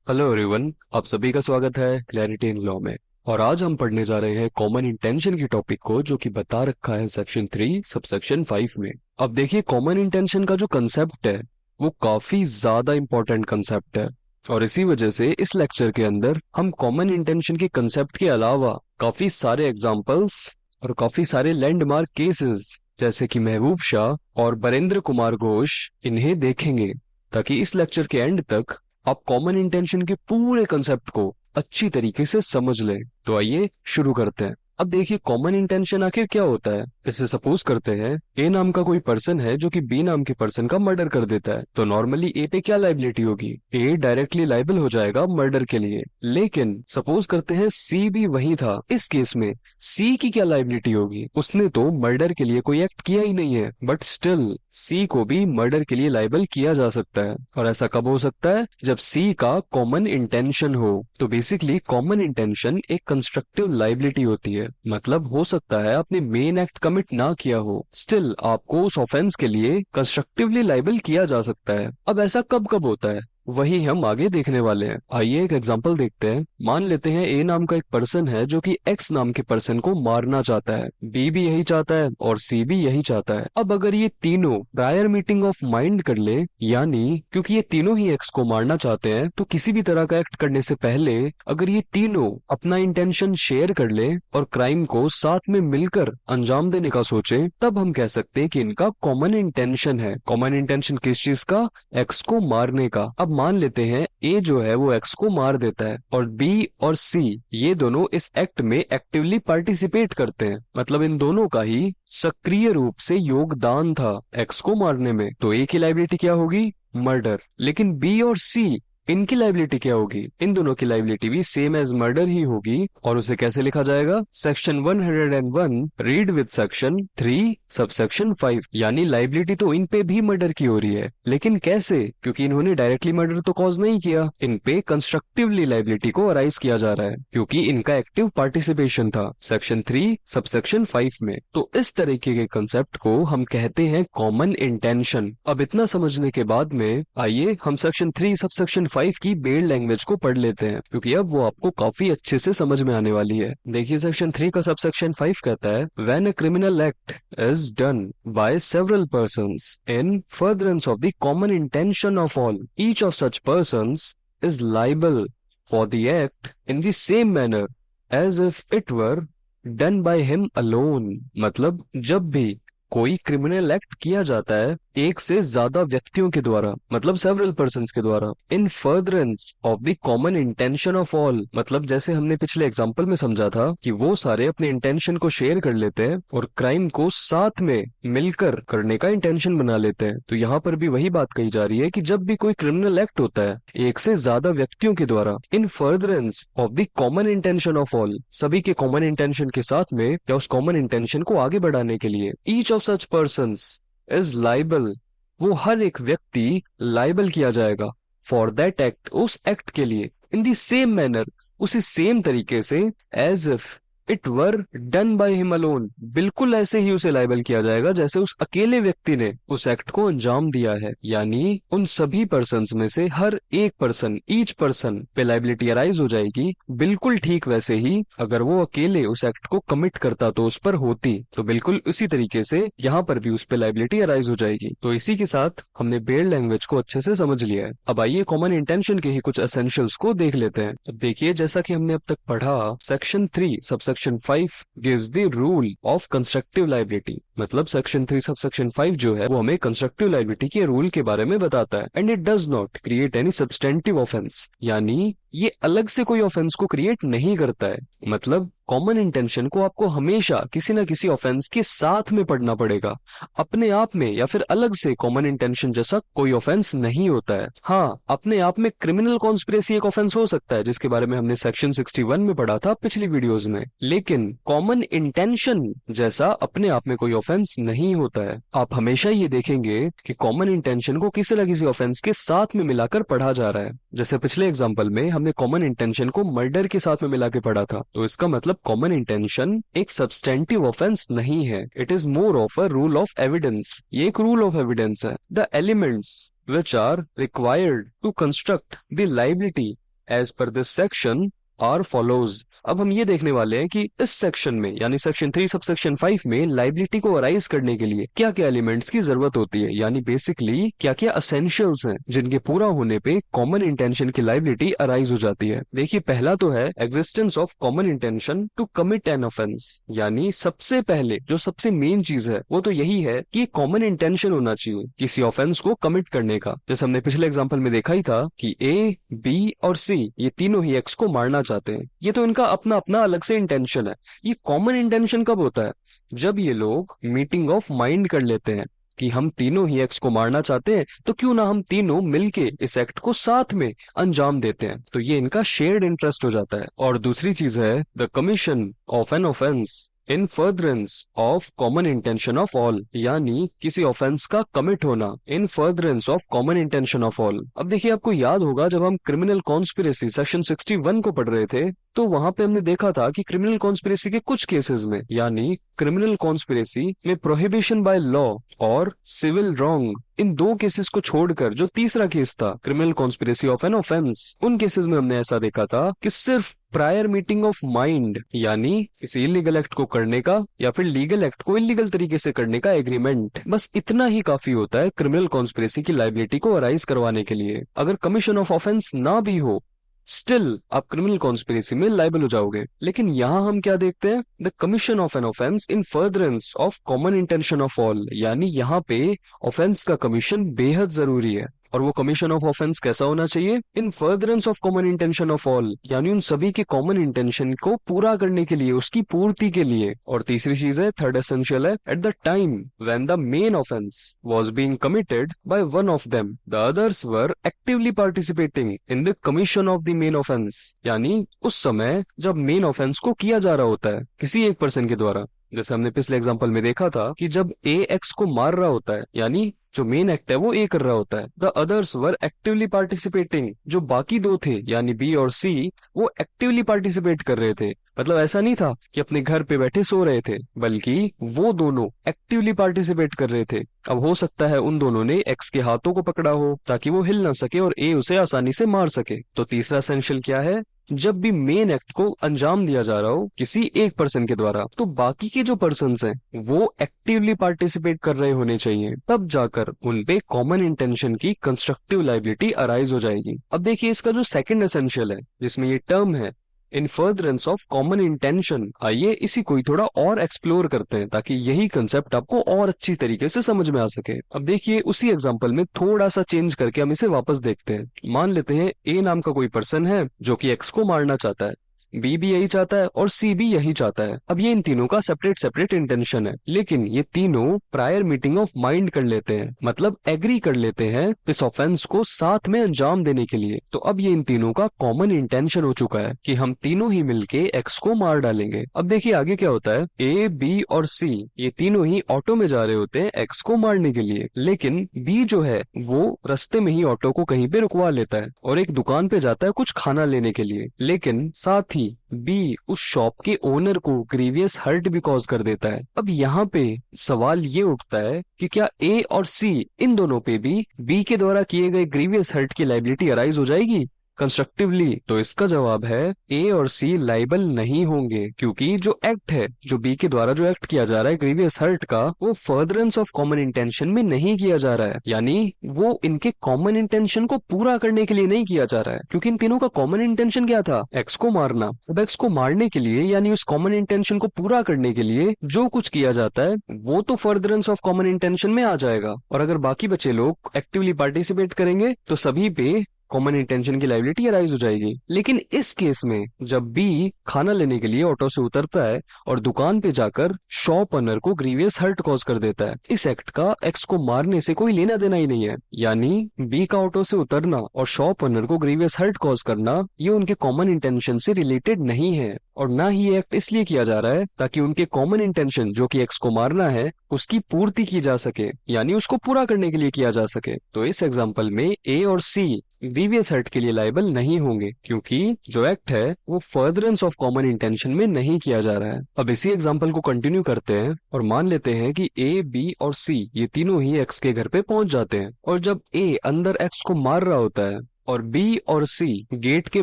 Hello everyone, आप सभी का स्वागत है क्लैरिटी इन लॉ में। और आज हम पढ़ने जा रहे हैं कॉमन इंटेंशन की टॉपिक को, जो कि बता रखा है सेक्शन 3 सबसेक्शन 5 में। अब देखिए, कॉमन इंटेंशन का जो कंसेप्ट है वो काफी ज्यादा इंपॉर्टेंट कंसेप्ट है। और इसी वजह से इस लेक्चर के अंदर हम कॉमन इंटेंशन के कंसेप्ट के अलावा काफी सारे एग्जाम्पल्स और काफी सारे लैंडमार्क केसेस, जैसे कि महबूब शाह और बरेंद्र कुमार घोष, इन्हें देखेंगे, ताकि इस लेक्चर के एंड तक आप कॉमन इंटेंशन के पूरे कंसेप्ट को अच्छी तरीके से समझ लें। तो आइए शुरू करते हैं। अब देखिए, कॉमन इंटेंशन आखिर क्या होता है। इसे सपोज करते हैं ए नाम का कोई पर्सन है जो कि बी नाम के पर्सन का मर्डर कर देता है। तो नॉर्मली ए पे क्या लाइबिलिटी होगी? ए डायरेक्टली लाइबल हो जाएगा मर्डर के लिए। लेकिन सपोज करते हैं सी भी वही था। इस केस में सी की क्या लाइबिलिटी होगी? उसने तो मर्डर के लिए कोई एक्ट किया ही नहीं है, बट स्टिल सी को भी मर्डर के लिए लाइबल किया जा सकता है। और ऐसा कब हो सकता है? जब सी का कॉमन इंटेंशन हो। तो बेसिकली कॉमन इंटेंशन एक कंस्ट्रक्टिव लाइबिलिटी होती है। मतलब हो सकता है आपने मेन एक्ट कमिट ना किया हो, स्टिल आपको उस ऑफेंस के लिए कंस्ट्रक्टिवली लाइबल किया जा सकता है। अब ऐसा कब कब होता है, वही हम आगे देखने वाले हैं। आइए एक एग्जांपल देखते हैं। मान लेते हैं ए नाम का एक पर्सन है जो कि एक्स नाम के पर्सन को मारना चाहता है। बी भी यही चाहता है और सी भी यही चाहता है। अब अगर ये तीनों प्रायर मीटिंग ऑफ माइंड कर ले, यानी क्योंकि ये तीनों ही एक्स को मारना चाहते हैं, तो किसी भी तरह का एक्ट करने से पहले अगर ये तीनों अपना इंटेंशन शेयर कर ले और क्राइम को साथ में मिलकर अंजाम देने का सोचे, तब हम कह सकते हैं कि इनका कॉमन इंटेंशन है। कॉमन इंटेंशन किस चीज का? एक्स को मारने का। अब मान लेते हैं ए जो है वो एक्स को मार देता है और बी और सी ये दोनों इस एक्ट में एक्टिवली पार्टिसिपेट करते हैं। मतलब इन दोनों का ही सक्रिय रूप से योगदान था एक्स को मारने में। तो ए की लाइबिलिटी क्या होगी? मर्डर। लेकिन बी और सी, इनकी लाइबिलिटी क्या होगी? इन दोनों की लाइबिलिटी भी सेम एज मर्डर ही होगी। और उसे कैसे लिखा जाएगा? Section 101 read with section 3 subsection 5। यानी लाइबिलिटी तो इन पे भी मर्डर की हो रही है, लेकिन कैसे? क्योंकि इन्होंने डायरेक्टली मर्डर तो कॉज नहीं किया, इन पे कंस्ट्रक्टिवली लाइबिलिटी को अराइज किया जा रहा है, क्योंकि इनका एक्टिव पार्टिसिपेशन था सेक्शन 3 सबसेक्शन 5 में। तो इस तरीके के कंसेप्ट को हम कहते हैं कॉमन इंटेंशन। अब इतना समझने के बाद में आइए हम सेक्शन 3 सबसेक्शन 5 की बेस्ड लैंग्वेज को पढ़ लेते हैं, क्योंकि अब वो आपको काफी अच्छे से समझ में आने वाली है। देखिए, सेक्शन 3 का सबसेक्शन 5 कहता है, when a criminal act is done by several persons in furtherance of the common intention of all, each of such persons is liable for the act in the same manner as if it were done by him alone. मतलब जब भी कोई criminal act किया जाता है एक से ज्यादा व्यक्तियों के द्वारा, मतलब सेवरल पर्सन्स के द्वारा, इन furtherance of the common intention of all, मतलब जैसे हमने पिछले एग्जांपल में समझा था कि वो सारे अपने इंटेंशन को शेयर कर लेते हैं और क्राइम को साथ में मिलकर करने का इंटेंशन बना लेते हैं। तो यहाँ पर भी वही बात कही जा रही है कि जब भी कोई क्रिमिनल एक्ट होता है एक से ज्यादा व्यक्तियों के द्वारा, इन furtherance of the common intention of all, सभी के कॉमन इंटेंशन के साथ में या उस कॉमन इंटेंशन को आगे बढ़ाने के लिए, each of such persons is liable, वो हर एक व्यक्ति लाइबल किया जाएगा फॉर दैट एक्ट, उस एक्ट के लिए, इन दी सेम मैनर, उसी सेम तरीके से, as if it were done by him alone, बिल्कुल ऐसे ही उसे लाइबल किया जाएगा जैसे उस अकेले व्यक्ति ने उस एक्ट को अंजाम दिया है। यानी उन सभी पर्सन्स में से हर एक पर्सन, ईच पर्सन पे लाइबिलिटी अराइज हो जाएगी, बिल्कुल ठीक वैसे ही अगर वो अकेले उस एक्ट को कमिट करता तो उस पर होती। तो बिल्कुल उसी तरीके से यहाँ पर भी उस पर लाइबिलिटी अराइज हो जाएगी। तो इसी के साथ हमने बेस्ड लैंग्वेज को अच्छे से समझ लिया है। अब आइए कॉमन इंटेंशन के ही कुछ एसेंशियल्स को देख लेते हैं। अब देखिए, जैसा कि हमने अब तक पढ़ा, section 3 subsection 5 gives the rule of constructive liability। मतलब सेक्शन 3 सबसेक्शन 5 जो है वो हमें कंस्ट्रक्टिव लाइबिलिटी के रूल के बारे में बताता है। And it does not create any substantive offence, यानी ये अलग से कोई ऑफेंस को क्रिएट नहीं करता है। मतलब कॉमन इंटेंशन को आपको हमेशा किसी ना किसी ऑफेंस के साथ में पढ़ना पड़ेगा। अपने आप में या फिर अलग से कॉमन इंटेंशन जैसा कोई ऑफेंस नहीं होता है। हाँ, अपने आप में क्रिमिनल कॉन्स्पिरेसी एक ऑफेंस हो सकता है, जिसके बारे में हमने सेक्शन 61 में पढ़ा था पिछली वीडियोस में, लेकिन कॉमन इंटेंशन जैसा अपने आप में कोई ऑफेंस नहीं होता है। आप हमेशा ये देखेंगे कि कॉमन इंटेंशन को किसी न किसी ऑफेंस के साथ में मिलाकर पढ़ा जा रहा है। जैसे पिछले एग्जाम्पल में हमने कॉमन इंटेंशन को मर्डर के साथ में मिला के पढ़ा था। तो इसका मतलब कॉमन इंटेंशन एक सब्सटेंटिव ऑफेंस नहीं है, it is more of a rule of evidence. ये एक रूल ऑफ एविडेंस है। The elements which are required to construct the liability as per this section are follows. अब हम ये देखने वाले हैं कि इस सेक्शन में यानी सेक्शन 3 सबसेक्शन 5 में लाइबिलिटी को अराइज करने के लिए क्या क्या एलिमेंट्स की जरूरत होती है, यानी बेसिकली क्या क्या असेंशियल्स हैं जिनके पूरा होने पे कॉमन इंटेंशन की लाइबिलिटी अराइज हो जाती है। देखिए, पहला तो है existence of common intention to commit an offence, यानी सबसे पहले जो सबसे मेन चीज है वो तो यही है कि कॉमन इंटेंशन होना चाहिए किसी ऑफेंस को कमिट करने का। जैसे हमने पिछले एग्जाम्पल में देखा ही था कि ए, बी और सी ये तीनों ही एक्स को मारना चाहते हैं। ये तो इनका अपना अपना अलग से इंटेंशन है। ये कॉमन इंटेंशन कब होता है? जब ये लोग मीटिंग ऑफ माइंड कर लेते हैं कि हम तीनों ही एक्स को मारना चाहते हैं, तो क्यों ना हम तीनों मिलके इस एक्ट को साथ में अंजाम देते हैं। तो ये इनका शेयर्ड इंटरेस्ट हो जाता है। और दूसरी चीज है the commission of an offence in furtherance of common intention of all, यानी किसी ऑफेंस का कमिट होना इन furtherance of common intention of all. अब देखिए, आपको याद होगा जब हम क्रिमिनल कॉन्स्पिरेसी सेक्शन 61 को पढ़ रहे थे तो वहां पे हमने देखा था कि क्रिमिनल कॉन्स्पिरेसी के कुछ केसेस में, यानी क्रिमिनल कॉन्स्पिरेसी में प्रोहिबिशन बाय लॉ और सिविल रॉन्ग, इन दो केसेस को छोड़कर जो तीसरा केस था criminal conspiracy of an offence, उन केसेस में हमने ऐसा देखा था कि सिर्फ प्रायर मीटिंग ऑफ माइंड, यानी किसी इलीगल एक्ट को करने का या फिर लीगल एक्ट को इलीगल तरीके से करने का एग्रीमेंट, बस इतना ही काफी होता है क्रिमिनल कॉन्स्पिरेसी की लाइबिलिटी को अराइज करवाने के लिए। अगर कमीशन ऑफ ऑफेंस ना भी हो, स्टिल आप क्रिमिनल कॉन्स्पिरेसी में लाइबल हो जाओगे। लेकिन यहाँ हम क्या देखते हैं? The commission of an offence in furtherance of common intention of all, यानी यहाँ पे ऑफेंस का कमीशन बेहद जरूरी है। और वो कमीशन ऑफ ऑफेंस कैसा होना चाहिए? इन furtherance of common intention of all, यानी उन सभी के कॉमन इंटेंशन को पूरा करने के लिए, उसकी पूर्ति के लिए। और तीसरी चीज है, थर्ड एसेंशियल है, at the time when the main offence was being committed by one of them the others were actively participating in the commission of the main offence, यानी उस समय जब मेन ऑफेंस को किया जा रहा होता है किसी एक पर्सन के द्वारा। जैसे हमने पिछले एग्जांपल में देखा था कि जब ए एक्स को मार रहा होता है, यानी जो मेन एक्ट है वो ए कर रहा होता है, the others were actively participating, जो बाकी दो थे यानी बी और सी, वो एक्टिवली पार्टिसिपेट कर रहे थे। मतलब ऐसा नहीं था कि अपने घर पे बैठे सो रहे थे, बल्कि वो दोनों एक्टिवली पार्टिसिपेट कर रहे थे। अब हो सकता है उन दोनों ने एक्स के हाथों को पकड़ा हो ताकि वो हिल ना सके और ए उसे आसानी से मार सके। तो तीसरा एसेंशियल क्या है? जब भी मेन एक्ट को अंजाम दिया जा रहा हो किसी एक पर्सन के द्वारा, तो बाकी के जो पर्सन्स हैं वो एक्टिवली पार्टिसिपेट कर रहे होने चाहिए, तब जाकर उन पे कॉमन इंटेंशन की कंस्ट्रक्टिव लाइबिलिटी अराइज हो जाएगी। अब देखिए, इसका जो सेकंड एसेंशियल है जिसमें ये टर्म है इन फर्दरेंस ऑफ कॉमन इंटेंशन, आइए इसी को ही थोड़ा और एक्सप्लोर करते हैं ताकि यही कंसेप्ट आपको और अच्छी तरीके से समझ में आ सके। अब देखिए, उसी एग्जांपल में थोड़ा सा चेंज करके हम इसे वापस देखते हैं। मान लेते हैं ए नाम का कोई पर्सन है जो कि एक्स को मारना चाहता है, बी भी यही चाहता है और सी भी यही चाहता है। अब ये इन तीनों का सेपरेट सेपरेट इंटेंशन है, लेकिन ये तीनों प्रायर मीटिंग ऑफ माइंड कर लेते हैं, मतलब एग्री कर लेते हैं इस ऑफेंस को साथ में अंजाम देने के लिए। तो अब ये इन तीनों का कॉमन इंटेंशन हो चुका है कि हम तीनों ही मिलके एक्स को मार डालेंगे। अब देखिए आगे क्या होता है, ए, बी और सी ये तीनों ही ऑटो में जा रहे होते हैं एक्स को मारने के लिए, लेकिन बी जो है वो रास्ते में ही ऑटो को कहीं पे रुकवा लेता है और एक दुकान पे जाता है कुछ खाना लेने के लिए, लेकिन साथ ही बी उस शॉप के ओनर को ग्रीवियस हर्ट भी कॉज कर देता है। अब यहाँ पे सवाल ये उठता है कि क्या ए और सी इन दोनों पे भी बी के द्वारा किए गए ग्रीवियस हर्ट की लाइबिलिटी अराइज हो जाएगी कंस्ट्रक्टिवली? तो इसका जवाब है ए और सी लाइबल नहीं होंगे, क्योंकि जो एक्ट है, जो बी के द्वारा जो एक्ट किया जा रहा है ग्रीवियस हर्ट का, वो फर्दरेंस ऑफ कॉमन इंटेंशन में नहीं किया जा रहा है, यानी वो इनके कॉमन इंटेंशन को पूरा करने के लिए नहीं किया जा रहा है। क्योंकि इन तीनों का कॉमन इंटेंशन क्या था? एक्स को मारना। अब एक्स को मारने के लिए यानी उस कॉमन इंटेंशन को पूरा करने के लिए जो कुछ किया जाता है वो तो फर्दरेंस ऑफ कॉमन इंटेंशन में आ जाएगा, और अगर बाकी बचे लोग एक्टिवली पार्टिसिपेट करेंगे तो सभी पे कॉमन इंटेंशन की लाइबिलिटी अराइज हो जाएगी। लेकिन इस केस में जब बी खाना लेने के लिए ऑटो से उतरता है और दुकान पे जाकर शॉप ओनर को ग्रीवियस हर्ट कॉज कर देता है, इस एक्ट का एक्स को मारने से कोई लेना देना ही नहीं है। यानी बी का ऑटो से उतरना और शॉप ओनर को ग्रीवियस हर्ट कॉज करना ये उनके कॉमन इंटेंशन से रिलेटेड नहीं है, और ना ही ये एक्ट इसलिए किया जा रहा है ताकि उनके कॉमन इंटेंशन जो कि एक्स को मारना है उसकी पूर्ति की जा सके, यानी उसको पूरा करने के लिए किया जा सके। तो इस एग्जाम्पल में ए और सी ग्रीवियस हर्ट के लिए लायबल नहीं होंगे, क्योंकि जो एक्ट है वो फर्दरेंस ऑफ कॉमन इंटेंशन में नहीं किया जा रहा है। अब इसी एग्जांपल को कंटिन्यू करते हैं और मान लेते हैं कि ए, बी और सी ये तीनों ही एक्स के घर पे पहुंच जाते हैं, और जब ए अंदर एक्स को मार रहा होता है और बी और सी गेट के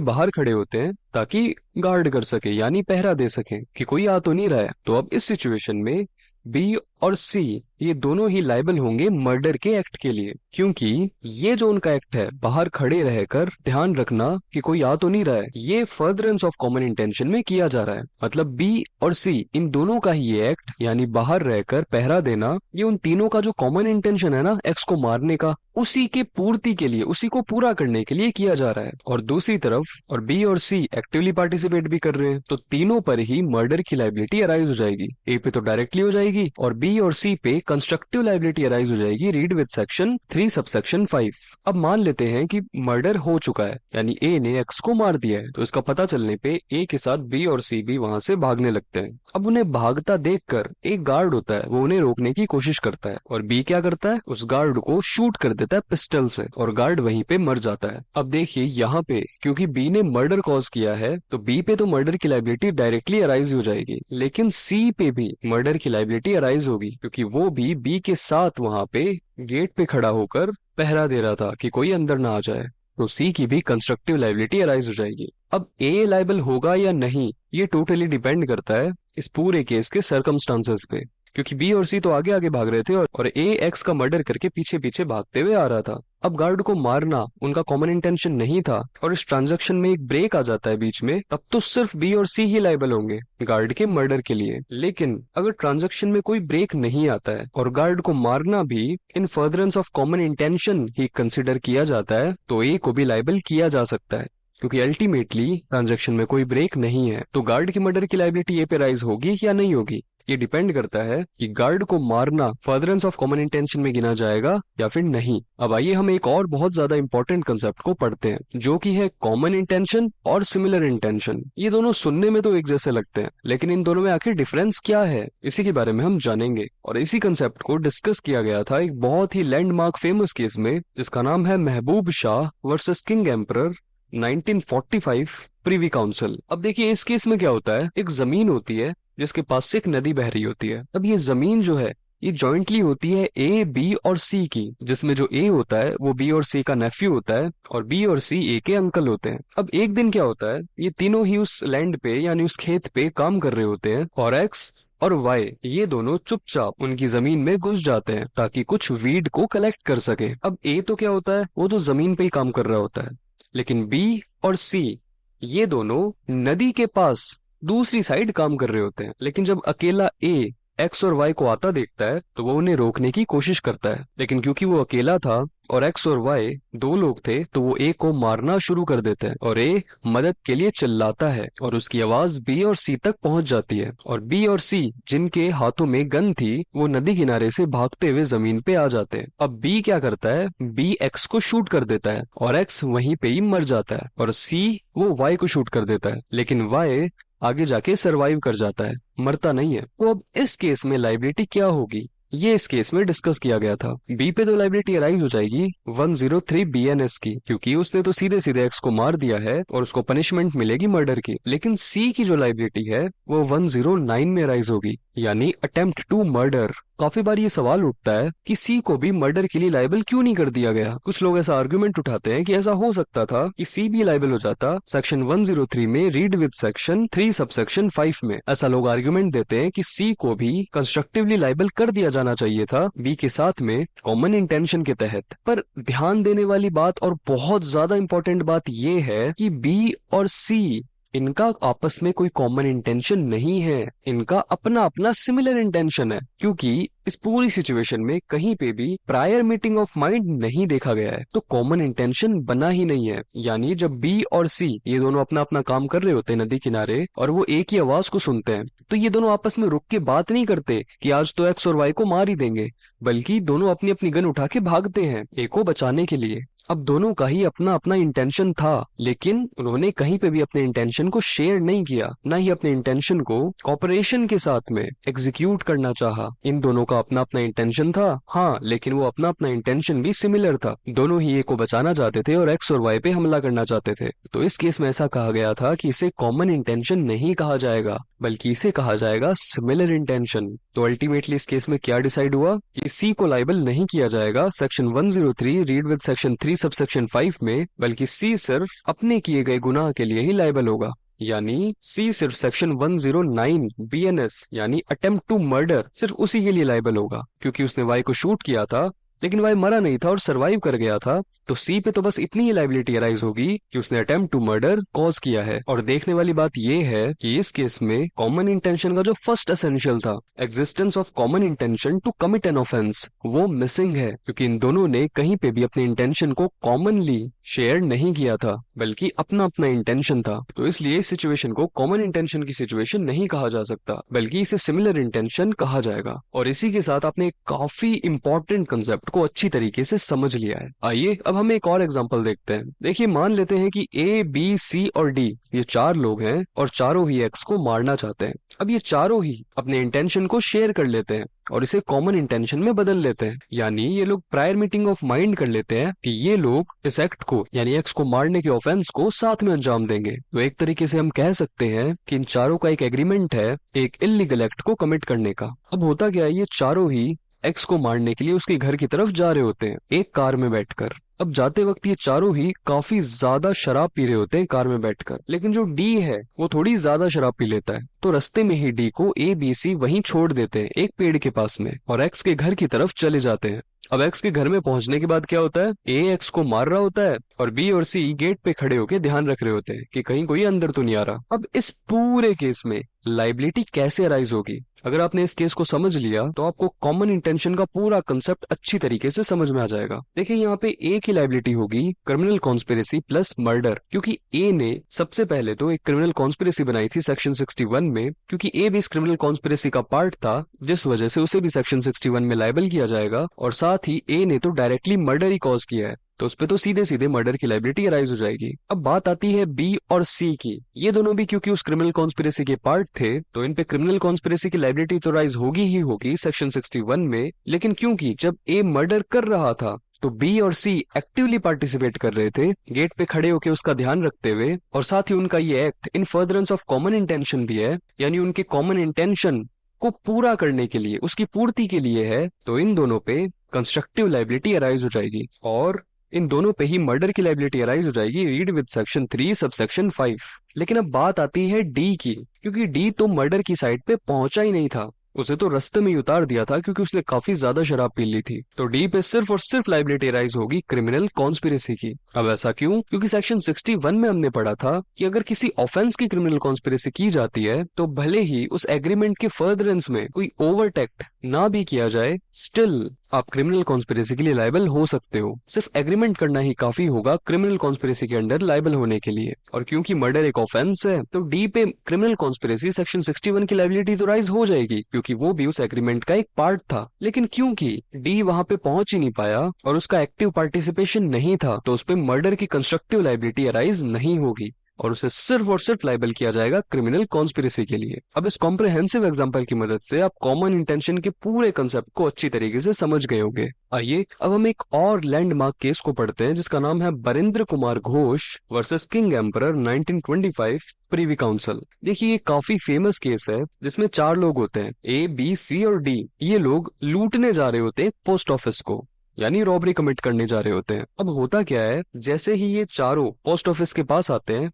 बाहर खड़े होते हैं ताकि गार्ड कर सके, यानी पहरा दे सके कि कोई आ तो नहीं रहा है। तो अब इस सिचुएशन में बी और सी ये दोनों ही लायबल होंगे मर्डर के एक्ट के लिए, क्योंकि ये जो उनका एक्ट है बाहर खड़े रहकर ध्यान रखना कि कोई आ तो नहीं रहा है, ये फर्दरेंस ऑफ कॉमन इंटेंशन में किया जा रहा है। मतलब बी और सी इन दोनों का ही ये एक्ट यानी बाहर रहकर पहरा देना, ये उन तीनों का जो कॉमन इंटेंशन है ना एक्स को मारने का, उसी के पूर्ति के लिए, उसी को पूरा करने के लिए किया जा रहा है। और दूसरी तरफ और बी और सी एक्टिवली पार्टिसिपेट भी कर रहे हैं, तो तीनों पर ही मर्डर की लायबिलिटी अराइज हो जाएगी। ए पे तो डायरेक्टली हो जाएगी और बी और सी पे कंस्ट्रक्टिव लायबिलिटी अराइज हो जाएगी, रीड विद सेक्शन 3 सबसेक्शन 5। अब मान लेते हैं कि मर्डर हो चुका है, यानी ए ने एक्स को मार दिया है, तो इसका पता चलने पे ए के साथ बी और सी भी वहां से भागने लगते हैं। अब उन्हें भागता देखकर एक गार्ड होता है, वो उन्हें रोकने की कोशिश करता है और बी क्या करता है, उस गार्ड को शूट कर देता है पिस्टल से और गार्ड वहीं पे मर जाता है। अब देखिए यहाँ पे क्योंकि बी ने मर्डर कॉज किया है तो बी पे तो मर्डर की लायबिलिटी डायरेक्टली अराइज हो जाएगी, लेकिन सी पे भी मर्डर की लायबिलिटी अराइज होगी क्योंकि वो भी बी के साथ वहां पे गेट पे खड़ा होकर पहरा दे रहा था कि कोई अंदर ना आ जाए, तो सी की भी कंस्ट्रक्टिव लायबिलिटी अराइज हो जाएगी। अब ए लायबल होगा या नहीं ये टोटली डिपेंड करता है इस पूरे केस के सर्कमस्टांसेस पे, क्योंकि बी और सी तो आगे आगे भाग रहे थे और ए एक्स का मर्डर करके पीछे पीछे भागते हुए आ रहा था। अब गार्ड को मारना उनका कॉमन इंटेंशन नहीं था और इस ट्रांजैक्शन में एक ब्रेक आ जाता है बीच में, तब तो सिर्फ बी और सी ही लायबल होंगे गार्ड के मर्डर के लिए। लेकिन अगर ट्रांजैक्शन में कोई ब्रेक नहीं आता है और गार्ड को मारना भी इन furtherance of common intention he consider किया जाता है, तो ए को भी लायबल किया जा सकता है, क्योंकि अल्टीमेटली ट्रांजैक्शन में कोई ब्रेक नहीं है। तो गार्ड की मर्डर की लायबिलिटी ए पे राइज होगी या नहीं होगी, ये डिपेंड करता है कि गार्ड को मारना फर्दरेंस ऑफ कॉमन इंटेंशन में गिना जाएगा या फिर नहीं। अब आइए हम एक और बहुत ज्यादा इंपॉर्टेंट कंसेप्ट को पढ़ते हैं, जो कि है कॉमन इंटेंशन और सिमिलर इंटेंशन। ये दोनों सुनने में तो एक जैसे लगते हैं, लेकिन इन दोनों में आखिर डिफरेंस क्या है, इसी के बारे में हम जानेंगे। और इसी कंसेप्ट को डिस्कस किया गया था एक बहुत ही लैंडमार्क फेमस केस में, जिसका नाम है महबूब Shah versus King emperor 1945 Privi council. अब देखिए इस केस में क्या होता है, एक जमीन होती है जिसके पास से एक नदी बह रही होती है। अब ये जमीन जो है ये जॉइंटली होती है ए, बी और सी की, जिसमें जो ए होता है वो बी और सी का नेफ्यू होता है और बी और सी ए के अंकल होते हैं। अब एक दिन क्या होता है, ये तीनों ही उस लैंड पे यानी उस खेत पे काम कर रहे होते हैं और एक्स और वाई ये दोनों चुपचाप उनकी जमीन में घुस जाते हैं ताकि कुछ वीड को कलेक्ट कर सके। अब ए तो क्या होता है, वो तो जमीन पे ही काम कर रहा होता है, लेकिन बी और सी ये दोनों नदी के पास दूसरी साइड काम कर रहे होते हैं। लेकिन जब अकेला ए एक्स और वाई को आता देखता है तो वो उन्हें रोकने की कोशिश करता है, लेकिन क्योंकि वो अकेला था और एक्स और वाई दो लोग थे तो वो ए को मारना शुरू कर देते हैं और ए मदद के लिए चिल्लाता है और उसकी आवाज बी और सी तक पहुंच जाती है और बी और सी जिनके हाथों में गन थी वो नदी किनारे से भागते हुए जमीन पे आ जाते हैं। अब बी क्या करता है, बी एक्स को शूट कर देता है और एक्स वहीं पे ही मर जाता है और सी वो वाई को शूट कर देता है, लेकिन वाई आगे जाके सरवाइव कर जाता है, मरता नहीं है। तो अब इस केस में लायबिलिटी क्या होगी, ये इस केस में डिस्कस किया गया था। बी पे तो लायबिलिटी अराइज हो जाएगी 103 बीएनएस की, क्योंकि उसने तो सीधे सीधे एक्स को मार दिया है और उसको पनिशमेंट मिलेगी मर्डर की। लेकिन सी की जो लायबिलिटी है वो 109 में अराइज होगी, यानी अटेम्प्ट टू मर्डर। काफी बार ये सवाल उठता है कि सी को भी मर्डर के लिए लायबल क्यों नहीं कर दिया गया। कुछ लोग ऐसा आर्गुमेंट उठाते हैं कि ऐसा हो सकता था कि सी भी लायबल हो जाता सेक्शन 103 में, रीड विद सेक्शन 3 सबसेक्शन 5 में। ऐसा लोग आर्गुमेंट देते हैं कि सी को भी कंस्ट्रक्टिवली लायबल कर दिया जाना चाहिए था बी के साथ में कॉमन इंटेंशन के तहत। पर ध्यान देने वाली बात और बहुत ज्यादा इंपॉर्टेंट बात ये है कि बी और सी इनका आपस में कोई कॉमन इंटेंशन नहीं है, इनका अपना अपना सिमिलर इंटेंशन है, क्योंकि इस पूरी सिचुएशन में कहीं पे भी प्रायर मीटिंग ऑफ माइंड नहीं देखा गया है, तो कॉमन इंटेंशन बना ही नहीं है। यानी जब बी और सी ये दोनों अपना अपना काम कर रहे होते हैं नदी किनारे और वो एक ही आवाज को सुनते हैं, तो ये दोनों आपस में रुक के बात नहीं करते कि आज तो एक्स और वाई को मार ही देंगे, बल्कि दोनों अपनी अपनी गन उठा के भागते हैं ए को बचाने के लिए। अब दोनों का ही अपना अपना इंटेंशन था, लेकिन उन्होंने कहीं पे भी अपने इंटेंशन को शेयर नहीं किया, ना ही अपने इंटेंशन को कॉपरेशन के साथ में एग्जीक्यूट करना चाहा। इन दोनों का अपना अपना इंटेंशन था, हाँ, लेकिन वो अपना अपना इंटेंशन भी सिमिलर था। दोनों ही ए को बचाना चाहते थे और एक्स और वाई पे हमला करना चाहते थे। तो इस केस में ऐसा कहा गया था कि इसे कॉमन इंटेंशन नहीं कहा जाएगा, बल्कि इसे कहा जाएगा सिमिलर इंटेंशन। तो अल्टीमेटली इस केस में क्या डिसाइड हुआ कि सी को लायबल नहीं किया जाएगा section 103 read with section 3 3 subsection 5 में, बल्कि सी सिर्फ अपने किए गए गुनाह के लिए ही लायबल होगा। यानी सी सिर्फ सेक्शन 109 बीएनएस यानी अटेम्प्ट टू मर्डर सिर्फ उसी के लिए लायबल होगा, क्योंकि उसने वाई को शूट किया था लेकिन वाई मरा नहीं था और सरवाइव कर गया था। तो सी पे तो बस इतनी ही लायबिलिटी अराइज होगी कि उसने अटेम्प्ट टू मर्डर कॉज किया है। और देखने वाली बात यह है कि इस केस में कॉमन इंटेंशन का जो फर्स्ट एसेंशियल था, existence of common intention to commit an offence, वो मिसिंग है, क्योंकि इन दोनों ने कहीं पे भी अपने इंटेंशन को कॉमनली शेयर नहीं किया था, बल्कि अपना अपना इंटेंशन था। तो इसलिए इस सिचुएशन को कॉमन इंटेंशन की सिचुएशन नहीं कहा जा सकता, बल्कि इसे सिमिलर इंटेंशन कहा जाएगा। और इसी के साथ आपने एक काफी इंपॉर्टेंट कंसेप्ट को अच्छी तरीके से समझ लिया है। आइए अब हम एक और एग्जांपल देखते हैं। देखिए, मान लेते हैं कि ए, बी, सी और डी ये 4 लोग हैं और चारों ही एक्स को मारना चाहते हैं। अब ये चारों ही अपने इंटेंशन को शेयर कर लेते हैं और इसे कॉमन इंटेंशन में बदल लेते हैं। यानी ये लोग प्रायर मीटिंग ऑफ माइंड कर लेते हैं कि ये लोग इस एक्ट को यानी एक्स को मारने के ऑफेंस को साथ में अंजाम देंगे। तो एक तरीके से हम कह सकते हैं कि इन चारों का एक एग्रीमेंट है एक इल्लीगल एक्ट को कमिट करने का। अब होता क्या है, ये चारों ही एक्स को मारने के लिए उसके घर की तरफ जा रहे होते हैं एक कार में बैठकर। अब जाते वक्त ये चारों ही काफी ज्यादा शराब पी रहे होते हैं कार में बैठकर, लेकिन जो डी है वो थोड़ी ज्यादा शराब पी लेता है। तो रास्ते में ही डी को ए, बी, सी वहीं छोड़ देते हैं एक पेड़ के पास में और एक्स के घर की तरफ चले जाते हैं। अब एक्स के घर में पहुंचने के बाद क्या होता है, ए एक्स को मार रहा होता है और बी और सी गेट पे खड़े होकर ध्यान रख रहे होते हैं कि कहीं कोई अंदर तो नहीं आ रहा। अब इस पूरे केस में लाइबिलिटी कैसे अराइज होगी? अगर आपने इस केस को समझ लिया तो आपको कॉमन इंटेंशन का पूरा कंसेप्ट अच्छी तरीके से समझ में आ जाएगा। देखिए, यहाँ पे ए की लाइबिलिटी होगी क्रिमिनल कॉन्स्पिरेसी प्लस मर्डर, क्योंकि ए ने सबसे पहले तो एक क्रिमिनल कॉन्स्पिरेसी बनाई थी सेक्शन 61 में, क्योंकि ए भी इस क्रिमिनल कॉन्स्पिरेसी का पार्ट था, जिस वजह से उसे भी सेक्शन 61 में लाइबल किया जाएगा। और साथ ही ए ने तो डायरेक्टली मर्डर ही कॉज किया है, तो उस पे तो सीधे सीधे मर्डर की लाइबिलिटी अराइज हो जाएगी। अब बात आती है बी और सी की। ये दोनों भी क्योंकि उस क्रिमिनल कॉन्स्पिरेसी के पार्ट थे, तो इन पे क्रिमिनल कॉन्स्पिरेसी की लाइबिलिटी तो राइज होगी ही होगी सेक्शन 61 में। लेकिन क्योंकि जब ए मर्डर कर रहा था तो बी और सी एक्टिवली पार्टिसिपेट कर रहे थे गेट पे खड़े होकर उसका ध्यान रखते हुए, और साथ ही उनका ये act in furtherance of common intention भी है, यानी उनके कॉमन इंटेंशन को पूरा करने के लिए, उसकी पूर्ति के लिए है। तो इन दोनों पे कंस्ट्रक्टिव लाइबिलिटी अराइज हो जाएगी और इन दोनों पे ही मर्डर की लाइबिलिटी अराइज हो जाएगी, रीड विद सेक्शन 3 सबसेक्शन 5। लेकिन अब बात आती है डी की, क्योंकि डी तो मर्डर की साइड पे पहुंचा ही नहीं था, उसे तो रास्ते में ही उतार दिया था क्योंकि उसने काफी ज्यादा शराब पी ली थी। तो डी पे सिर्फ और सिर्फ लाइबिलिटी राइज होगी क्रिमिनल कॉन्स्पिरेसी की। अब ऐसा क्यों? क्योंकि सेक्शन 61 में हमने पढ़ा था कि अगर किसी ऑफेंस की क्रिमिनल कॉन्स्पिरेसी की जाती है तो भले ही उस एग्रीमेंट के फर्दरेंस में कोई ओवरटेक्ट ना भी किया जाए, स्टिल आप क्रिमिनल कॉन्स्पिरेसी के लिए लायबल हो सकते हो। सिर्फ एग्रीमेंट करना ही काफी होगा क्रिमिनल कॉन्स्पिरेसी के अंडर लायबल होने के लिए। और क्योंकि मर्डर एक ऑफेंस है तो डी पे क्रिमिनल कॉन्स्पिरेसी सेक्शन 61 की लायबिलिटी तो राइज हो जाएगी, क्योंकि वो भी उस एग्रीमेंट का एक पार्ट था। लेकिन क्योंकि डी वहां पे पहुंच ही नहीं पाया और उसका एक्टिव पार्टिसिपेशन नहीं था, तो उस पे मर्डर की कंस्ट्रक्टिव लायबिलिटी अराइज नहीं होगी और उसे सिर्फ और सिर्फ लायबल किया जाएगा क्रिमिनल कॉन्स्पिरेसी के लिए। अब इस कॉम्प्रिहेंसिव एग्जांपल की मदद से आप कॉमन इंटेंशन के पूरे कंसेप्ट को अच्छी तरीके से समझ गए होंगे। आइए अब हम एक और लैंडमार्क केस को पढ़ते हैं जिसका नाम है Barindra Kumar Ghosh versus King Emperor 1925 Privy Council. देखिए, ये काफी फेमस केस है जिसमें 4 लोग होते हैं, ए, बी, सी और डी। ये लोग लूटने जा रहे होते हैं पोस्ट ऑफिस को, यानी रॉबरी कमिट करने जा रहे होते हैं। अब होता क्या है, जैसे ही ये चारों पोस्ट ऑफिस के पास आते हैं,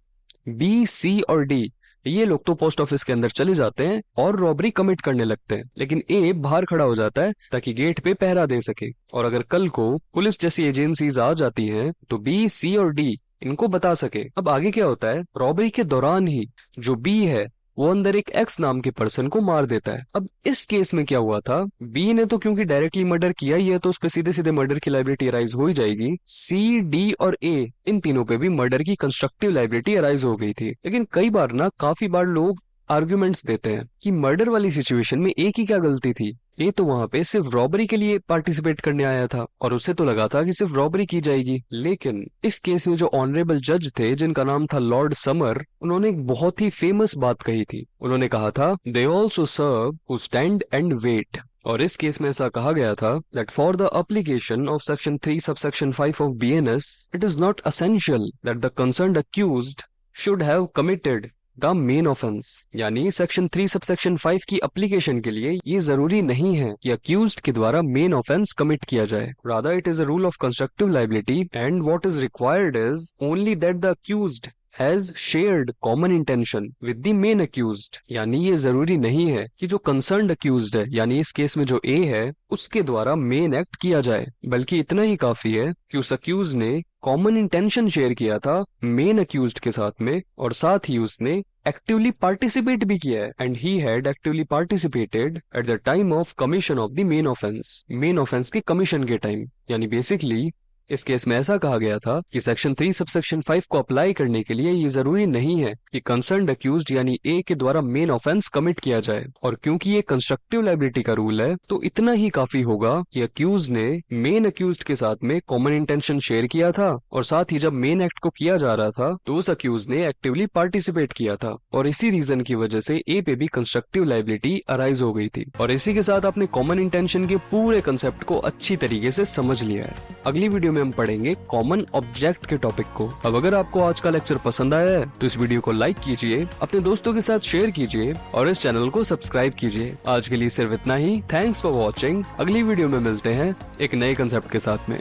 बी, सी और डी ये लोग तो पोस्ट ऑफिस के अंदर चले जाते हैं और रॉबरी कमिट करने लगते हैं। लेकिन ए बाहर खड़ा हो जाता है ताकि गेट पे पहरा दे सके, और अगर कल को पुलिस जैसी एजेंसीज आ जाती हैं तो बी, सी और डी इनको बता सके। अब आगे क्या होता है, रॉबरी के दौरान ही जो बी है वो अंदर एक एक्स नाम के पर्सन को मार देता है। अब इस केस में क्या हुआ था, बी ने तो क्योंकि डायरेक्टली मर्डर किया ही है तो उस पे सीधे सीधे मर्डर की लायबिलिटी अराइज हो ही जाएगी। सी, डी और ए इन तीनों पे भी मर्डर की कंस्ट्रक्टिव लायबिलिटी अराइज हो गई थी। लेकिन कई बार ना काफी बार लोग आर्ग्यूमेंट्स देते हैं कि मर्डर वाली सिचुएशन में ए की क्या गलती थी, ये तो वहां पे सिर्फ रॉबरी के लिए पार्टिसिपेट करने आया था और उसे तो लगा था कि सिर्फ रॉबरी की जाएगी। लेकिन इस केस में जो ऑनरेबल जज थे जिनका नाम था लॉर्ड समर, उन्होंने एक बहुत ही फेमस बात कही थी। उन्होंने कहा था, they also serve who stand and wait. और इस केस में ऐसा कहा गया था that for the application of section 3 subsection 5 of BNS it is not essential that the concerned accused should have committed the main offence. यानी section 3 subsection 5 की application के लिए ये जरूरी नहीं है कि अक्यूज्ड के द्वारा मेन ऑफेंस कमिट किया जाए। Rather it is a rule of constructive liability and what is required is only that the accused has shared common intention with the main accused। यानी ये जरूरी नहीं है कि जो कंसर्न्ड अक्यूज्ड है, यानी इस केस में जो ए है, उसके द्वारा मेन एक्ट किया जाए, बल्कि इतना ही काफी है कि उस अक्यूज ने कॉमन इंटेंशन शेयर किया था मेन अक्यूज्ड के साथ में, और साथ ही उसने एक्टिवली पार्टिसिपेट भी किया है, and he had actively participated at the time of commission of the main offence के कमीशन के टाइम। यानी बेसिकली इस केस में ऐसा कहा गया था कि सेक्शन 3 सबसेक्शन 5 को अप्लाई करने के लिए ये जरूरी नहीं है कि कंसर्न्ड अक्यूज्ड यानी ए के द्वारा मेन ऑफेंस कमिट किया जाए, और क्योंकि ये कंस्ट्रक्टिव लायबिलिटी का रूल है तो इतना ही काफी होगा कि अक्यूज ने मेन अक्यूज्ड के साथ में कॉमन इंटेंशन शेयर किया था, और साथ ही जब मेन एक्ट को किया जा रहा था तो उस अक्यूज ने एक्टिवली पार्टिसिपेट किया था, और इसी रीजन की वजह से ए पे भी कंस्ट्रक्टिव लायबिलिटी अराइज हो गई थी। और इसी के साथ आपने कॉमन इंटेंशन के पूरे कंसेप्ट को अच्छी तरीके से समझ लिया है। अगली वीडियो में हम पढ़ेंगे कॉमन ऑब्जेक्ट के टॉपिक को। अब अगर आपको आज का लेक्चर पसंद आया है तो इस वीडियो को लाइक कीजिए, अपने दोस्तों के साथ शेयर कीजिए और इस चैनल को सब्सक्राइब कीजिए। आज के लिए सिर्फ इतना ही। Thanks for watching. अगली वीडियो में मिलते हैं एक नए कंसेप्ट के साथ में।